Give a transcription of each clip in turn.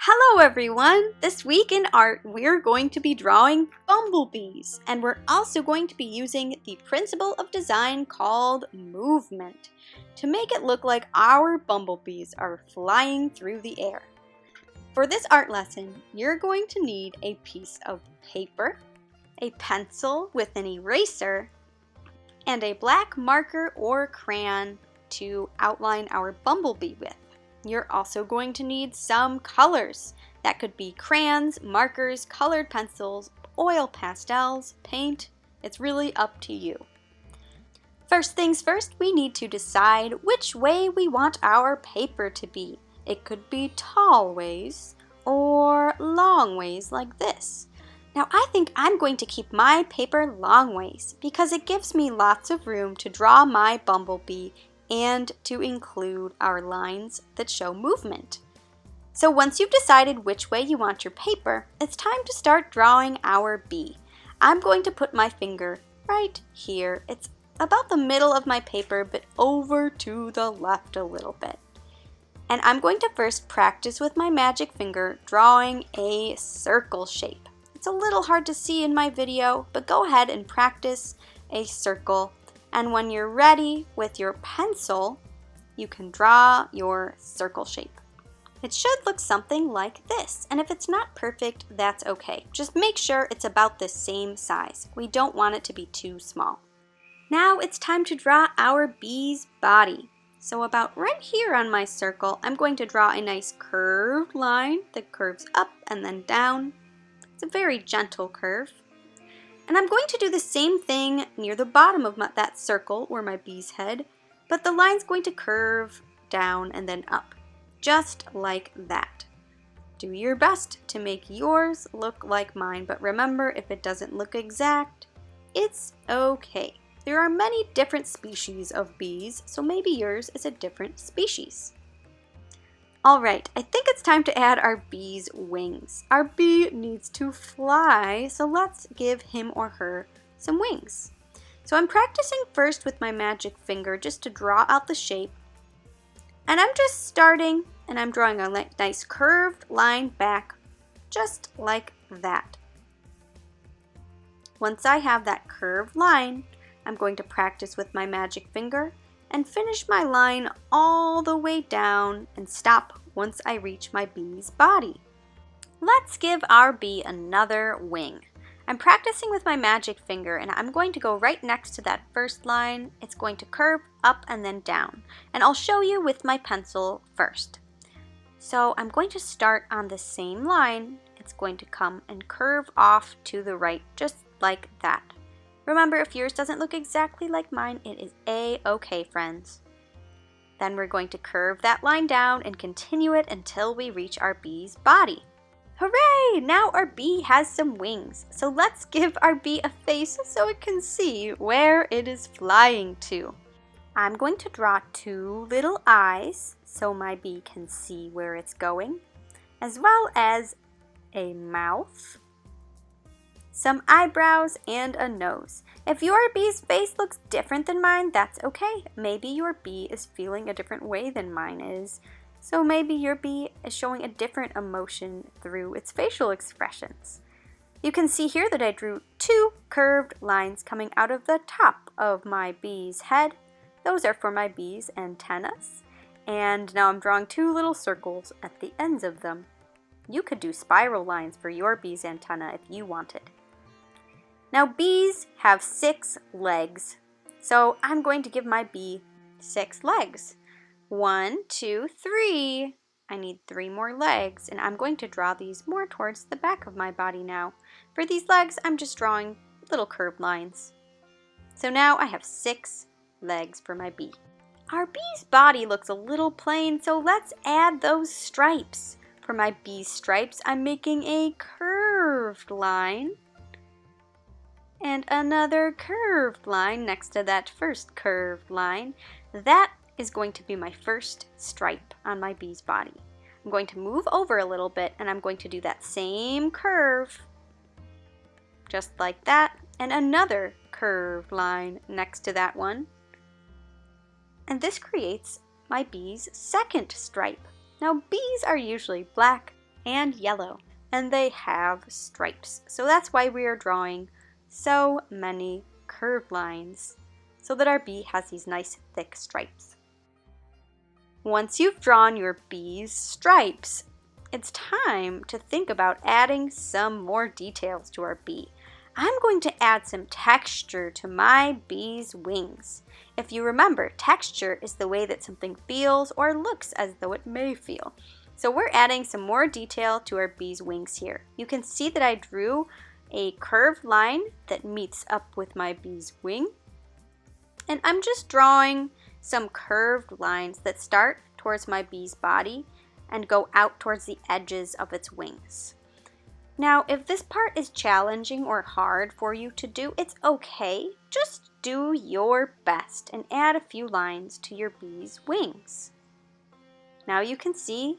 Hello everyone! This week in art we're going to be drawing bumblebees, and we're also going to be using the principle of design called movement to make it look like our bumblebees are flying through the air. For this art lesson, you're going to need a piece of paper, a pencil with an eraser, and a black marker or crayon to outline our bumblebee with. You're also going to need some colors. That could be crayons, markers, colored pencils, oil pastels, paint. It's really up to you. First things first, we need to decide which way we want our paper to be. It could be tall ways or long ways like this. Now I think I'm going to keep my paper long ways because it gives me lots of room to draw my bumblebee and to include our lines that show movement. So once you've decided which way you want your paper, it's time to start drawing our bee. I'm going to put my finger right here. It's about the middle of my paper, but over to the left a little bit. And I'm going to first practice with my magic finger drawing a circle shape. It's a little hard to see in my video, but go ahead and practice a circle. And when you're ready with your pencil, you can draw your circle shape. It should look something like this, and if it's not perfect, that's okay. Just make sure it's about the same size. We don't want it to be too small. Now it's time to draw our bee's body. So about right here on my circle, I'm going to draw a nice curved line that curves up and then down. It's a very gentle curve. And I'm going to do the same thing near the bottom of that circle, or my bee's head, but the line's going to curve down and then up, just like that. Do your best to make yours look like mine, but remember, if it doesn't look exact, it's okay. There are many different species of bees, so maybe yours is a different species. Alright, I think it's time to add our bee's wings. Our bee needs to fly, so let's give him or her some wings. So I'm practicing first with my magic finger just to draw out the shape. And I'm just starting and I'm drawing a nice curved line back, just like that. Once I have that curved line, I'm going to practice with my magic finger and finish my line all the way down and stop once I reach my bee's body. Let's give our bee another wing. I'm practicing with my magic finger and I'm going to go right next to that first line. It's going to curve up and then down, and I'll show you with my pencil first. So I'm going to start on the same line. It's going to come and curve off to the right, just like that. Remember, if yours doesn't look exactly like mine, it is a-okay, friends. Then we're going to curve that line down and continue it until we reach our bee's body. Hooray! Now our bee has some wings. So let's give our bee a face so it can see where it is flying to. I'm going to draw two little eyes so my bee can see where it's going, as well as a mouth, some eyebrows, and a nose. If your bee's face looks different than mine, that's okay. Maybe your bee is feeling a different way than mine is. So maybe your bee is showing a different emotion through its facial expressions. You can see here that I drew two curved lines coming out of the top of my bee's head. Those are for my bee's antennas. And now I'm drawing two little circles at the ends of them. You could do spiral lines for your bee's antenna if you wanted. Now bees have 6 legs, so I'm going to give my bee 6 legs. 1, 2, 3. I need 3 more legs, and I'm going to draw these more towards the back of my body now. For these legs, I'm just drawing little curved lines. So now I have 6 legs for my bee. Our bee's body looks a little plain, so let's add those stripes. For my bee's stripes, I'm making a curved line and another curved line next to that first curved line. That is going to be my first stripe on my bee's body. I'm going to move over a little bit and I'm going to do that same curve, just like that, and another curved line next to that one. And this creates my bee's second stripe. Now bees are usually black, and yellow, and they have stripes. So that's why we are drawing so many curved lines so that our bee has these nice thick stripes. Once you've drawn your bee's stripes, it's time to think about adding some more details to our bee. I'm going to add some texture to my bee's wings. If you remember, texture is the way that something feels or looks as though it may feel. So we're adding some more detail to our bee's wings here. You can see that I drew a curved line that meets up with my bee's wing. And I'm just drawing some curved lines that start towards my bee's body and go out towards the edges of its wings. Now, if this part is challenging or hard for you to do, it's okay. Just do your best and add a few lines to your bee's wings. Now you can see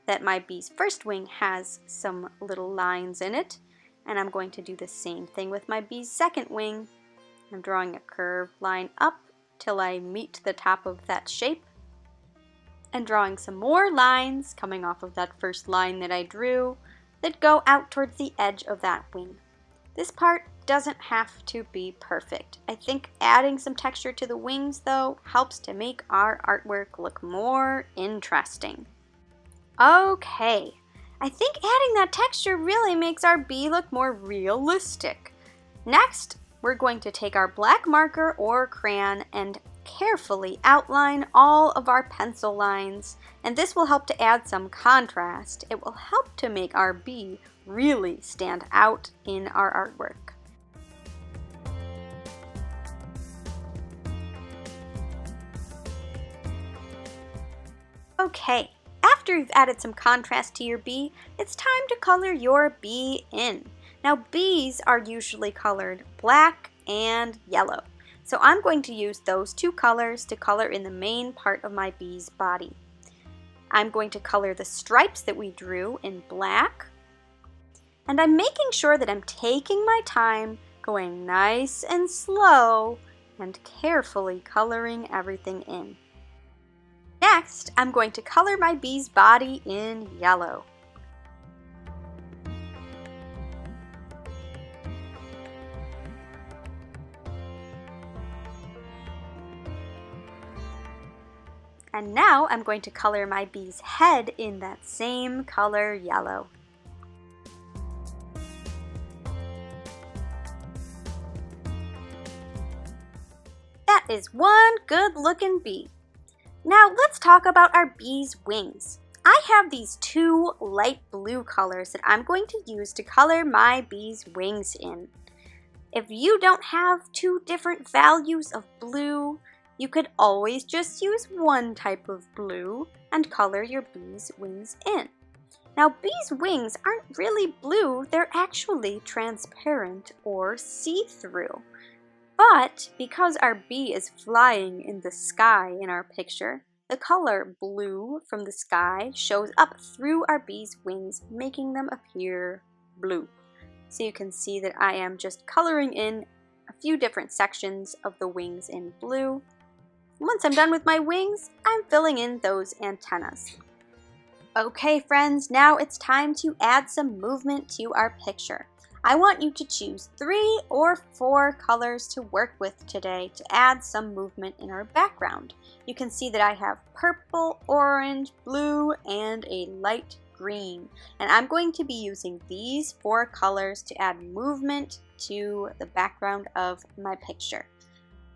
that my bee's first wing has some little lines in it, and I'm going to do the same thing with my bee's second wing. I'm drawing a curved line up till I meet the top of that shape, and drawing some more lines coming off of that first line that I drew that go out towards the edge of that wing. This part doesn't have to be perfect. I think adding some texture to the wings, though, helps to make our artwork look more interesting. Okay, I think adding that texture really makes our bee look more realistic. Next, we're going to take our black marker or crayon and carefully outline all of our pencil lines, and this will help to add some contrast. It will help to make our bee really stand out in our artwork. Okay, after you've added some contrast to your bee, it's time to color your bee in. Now, bees are usually colored black and yellow. So I'm going to use those two colors to color in the main part of my bee's body. I'm going to color the stripes that we drew in black, and I'm making sure that I'm taking my time, going nice and slow, and carefully coloring everything in. Next, I'm going to color my bee's body in yellow. And now I'm going to color my bee's head in that same color yellow. That is one good looking bee. Now let's talk about our bee's wings. I have these two light blue colors that I'm going to use to color my bee's wings in. If you don't have two different values of blue, you could always just use one type of blue and color your bee's wings in. Now, bees' wings aren't really blue, they're actually transparent or see-through. But because our bee is flying in the sky in our picture, the color blue from the sky shows up through our bee's wings, making them appear blue. So you can see that I am just coloring in a few different sections of the wings in blue. Once I'm done with my wings, I'm filling in those antennas. Okay friends, now it's time to add some movement to our picture. I want you to choose 3 or 4 colors to work with today to add some movement in our background. You can see that I have purple, orange, blue, and a light green. And I'm going to be using these 4 colors to add movement to the background of my picture.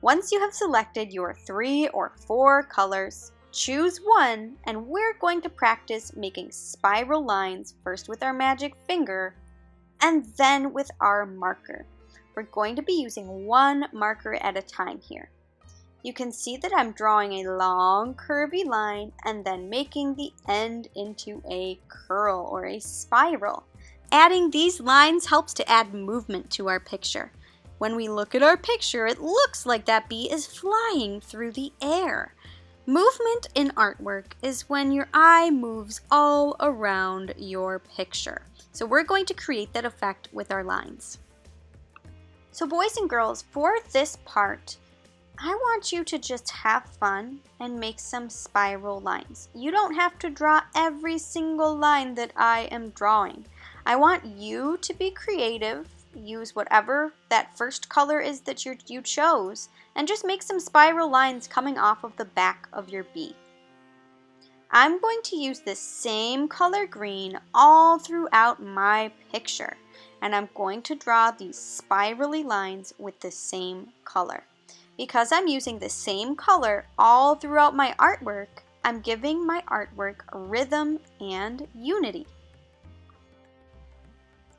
Once you have selected your 3 or 4 colors, choose one, and we're going to practice making spiral lines first with our magic finger and then with our marker. We're going to be using one marker at a time here. You can see that I'm drawing a long curvy line and then making the end into a curl or a spiral. Adding these lines helps to add movement to our picture. When we look at our picture, it looks like that bee is flying through the air. Movement in artwork is when your eye moves all around your picture. So we're going to create that effect with our lines. So boys and girls, for this part, I want you to just have fun and make some spiral lines. You don't have to draw every single line that I am drawing. I want you to be creative, use whatever that first color is that you chose, and just make some spiral lines coming off of the back of your bee. I'm going to use this same color green all throughout my picture, and I'm going to draw these spirally lines with the same color. Because I'm using the same color all throughout my artwork, I'm giving my artwork rhythm and unity.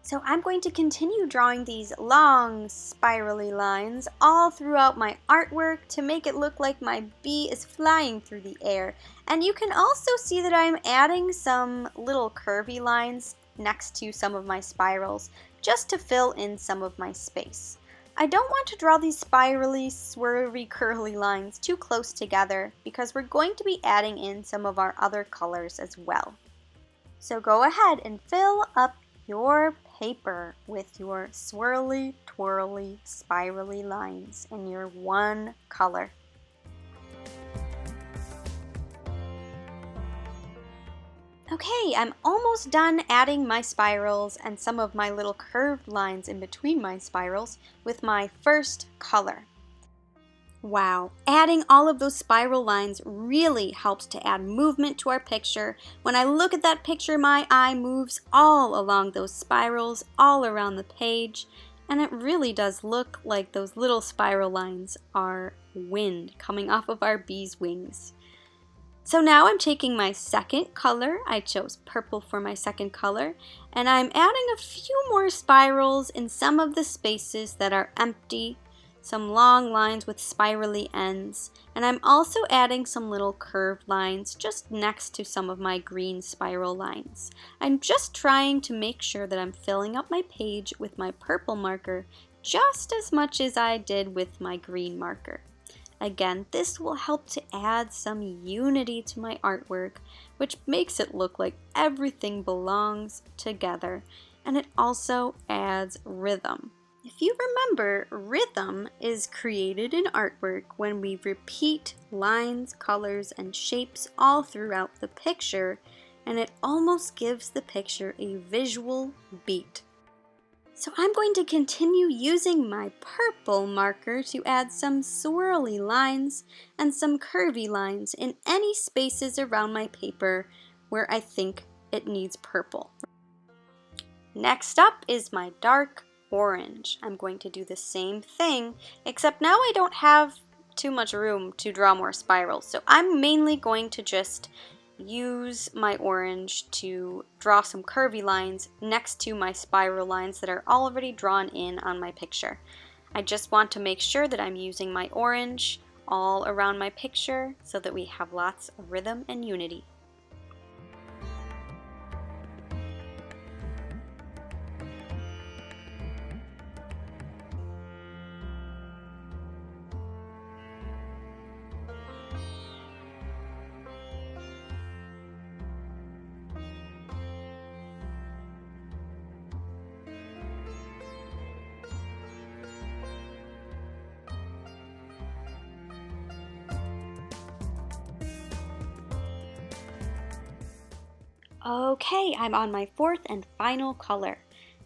So I'm going to continue drawing these long spirally lines all throughout my artwork to make it look like my bee is flying through the air. And you can also see that I'm adding some little curvy lines next to some of my spirals just to fill in some of my space. I don't want to draw these spirally, swirly, curly lines too close together because we're going to be adding in some of our other colors as well. So go ahead and fill up your paper with your swirly, twirly, spirally lines in your one color. Okay, I'm almost done adding my spirals and some of my little curved lines in between my spirals with my first color. Wow, adding all of those spiral lines really helps to add movement to our picture. When I look at that picture, my eye moves all along those spirals, all around the page, and it really does look like those little spiral lines are wind coming off of our bee's wings. So now I'm taking my second color, I chose purple for my second color, and I'm adding a few more spirals in some of the spaces that are empty, some long lines with spirally ends, and I'm also adding some little curved lines just next to some of my green spiral lines. I'm just trying to make sure that I'm filling up my page with my purple marker just as much as I did with my green marker. Again, this will help to add some unity to my artwork, which makes it look like everything belongs together, and it also adds rhythm. If you remember, rhythm is created in artwork when we repeat lines, colors, and shapes all throughout the picture, and it almost gives the picture a visual beat. So I'm going to continue using my purple marker to add some swirly lines and some curvy lines in any spaces around my paper where I think it needs purple. Next up is my dark orange. I'm going to do the same thing, except now I don't have too much room to draw more spirals. So I'm mainly going to just use my orange to draw some curvy lines next to my spiral lines that are already drawn in on my picture. I just want to make sure that I'm using my orange all around my picture so that we have lots of rhythm and unity. Okay, I'm on my fourth and final color.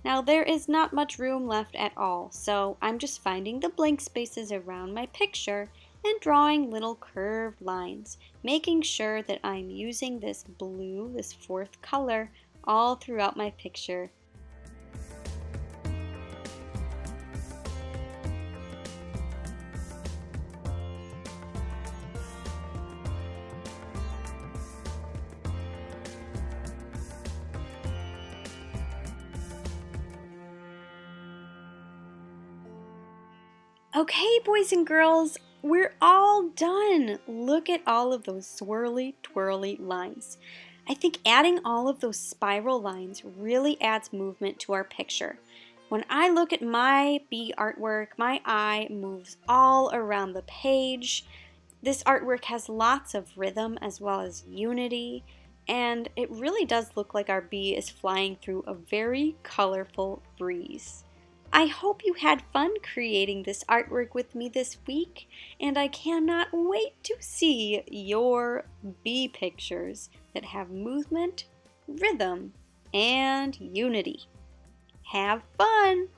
Now there is not much room left at all, so I'm just finding the blank spaces around my picture and drawing little curved lines, making sure that I'm using this blue, this fourth color, all throughout my picture. Okay, boys and girls, we're all done. Look at all of those swirly, twirly lines. I think adding all of those spiral lines really adds movement to our picture. When I look at my bee artwork, my eye moves all around the page. This artwork has lots of rhythm as well as unity, and it really does look like our bee is flying through a very colorful breeze. I hope you had fun creating this artwork with me this week, and I cannot wait to see your bee pictures that have movement, rhythm, and unity. Have fun!